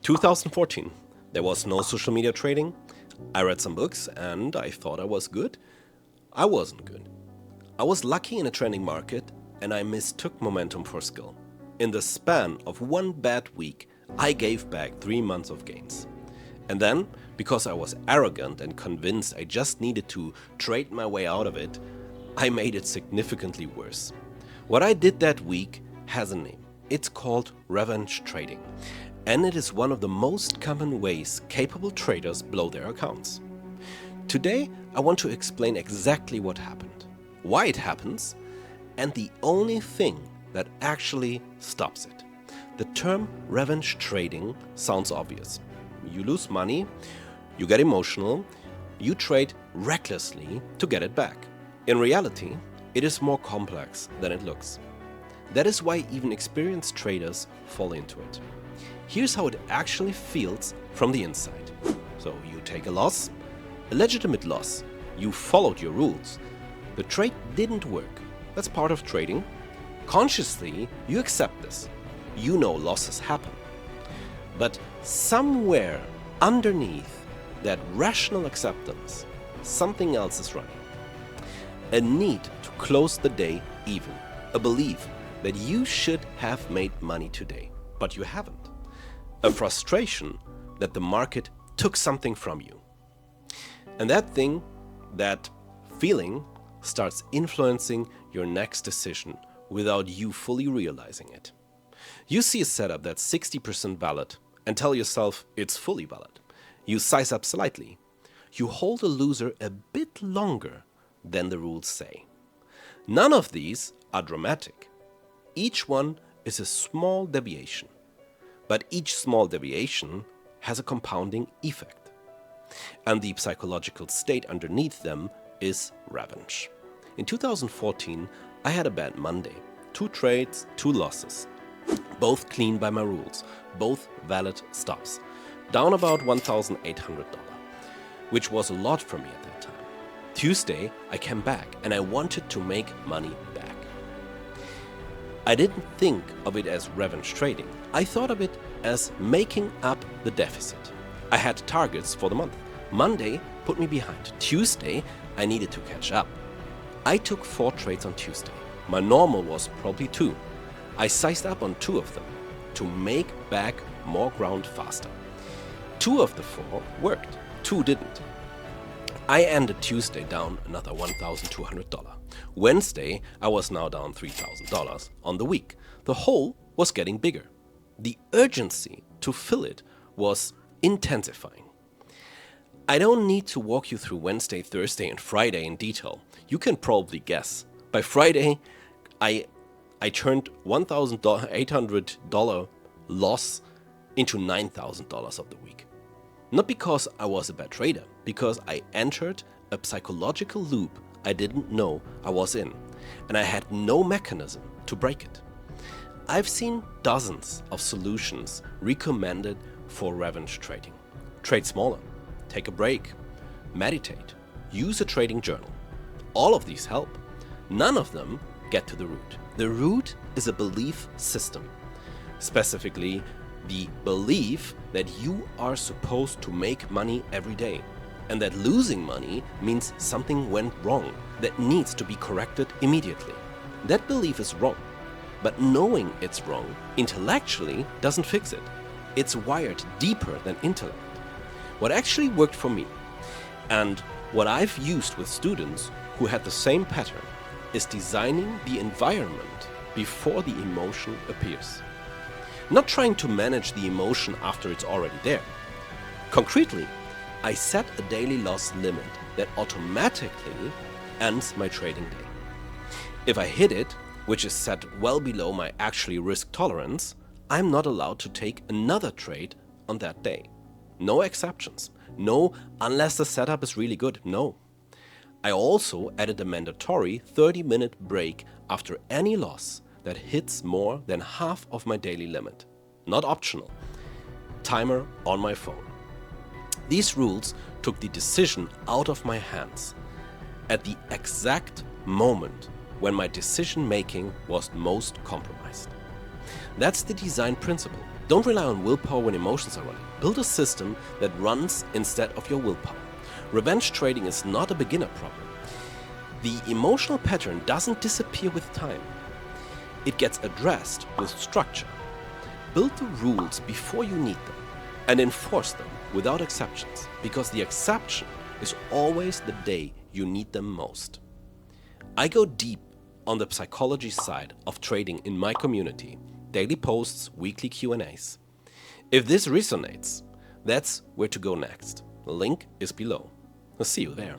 2014. There was no social media trading. I read some books and I thought I was good. I wasn't good. I was lucky in a trending market and I mistook momentum for skill. In the span of one bad week, I gave back 3 months of gains. And then, because I was arrogant and convinced I just needed to trade my way out of it, I made it significantly worse. What I did that week has a name. It's called revenge trading. And it is one of the most common ways capable traders blow their accounts. Today, I want to explain exactly what happened, why it happens, and the only thing that actually stops it. The term revenge trading sounds obvious. You lose money, you get emotional, you trade recklessly to get it back. In reality, it is more complex than it looks. That is why even experienced traders fall into it. Here's how it actually feels from the inside. So you take a loss, a legitimate loss. You followed your rules. The trade didn't work. That's part of trading. Consciously, you accept this. You know losses happen. But somewhere underneath that rational acceptance, something else is running. A need to close the day even. A belief that you should have made money today, but you haven't. A frustration that the market took something from you. And that thing, that feeling, starts influencing your next decision without you fully realizing it. You see a setup that's 60% valid and tell yourself it's fully valid. You size up slightly. You hold a loser a bit longer than the rules say. None of these are dramatic. Each one is a small deviation. But each small deviation has a compounding effect. And the psychological state underneath them is revenge. In 2014, I had a bad Monday. 2 trades, 2 losses. Both clean by my rules. Both valid stops. Down about $1,800, which was a lot for me at that time. Tuesday, I came back and I wanted to make money back. I didn't think of it as revenge trading. I thought of it as making up the deficit. I had targets for the month. Monday put me behind. Tuesday, I needed to catch up. I took 4 trades on Tuesday. My normal was probably 2. I sized up on 2 of them to make back more ground faster. 2 of the 4 worked, 2 didn't. I ended Tuesday down another $1,200. Wednesday, I was now down $3,000 on the week. The hole was getting bigger. The urgency to fill it was intensifying. I don't need to walk you through Wednesday, Thursday, and Friday in detail. You can probably guess. By Friday, I turned $1,800 loss into $9,000 of the week. Not because I was a bad trader, because I entered a psychological loop I didn't know I was in, and I had no mechanism to break it. I've seen dozens of solutions recommended for revenge trading. Trade smaller, take a break, meditate, use a trading journal. All of these help. None of them get to the root. The root is a belief system. Specifically, the belief that you are supposed to make money every day, and that losing money means something went wrong that needs to be corrected immediately. That belief is wrong, but knowing it's wrong intellectually doesn't fix it. It's wired deeper than intellect. What actually worked for me, and what I've used with students who had the same pattern, is designing the environment before the emotion appears. Not trying to manage the emotion after it's already there. Concretely, I set a daily loss limit that automatically ends my trading day. If I hit it, which is set well below my actually risk tolerance, I'm not allowed to take another trade on that day. No exceptions. No, unless the setup is really good. No. I also added a mandatory 30-minute break after any loss that hits more than half of my daily limit. Not optional. Timer on my phone. These rules took the decision out of my hands at the exact moment when my decision making was most compromised. That's the design principle. Don't rely on willpower when emotions are running. Build a system that runs instead of your willpower. Revenge trading is not a beginner problem. The emotional pattern doesn't disappear with time. It gets addressed with structure. Build the rules before you need them and enforce them without exceptions, because the exception is always the day you need them most. I go deep on the psychology side of trading in my community, daily posts, weekly Q&As. If this resonates, that's where to go next. The link is below. I'll see you there.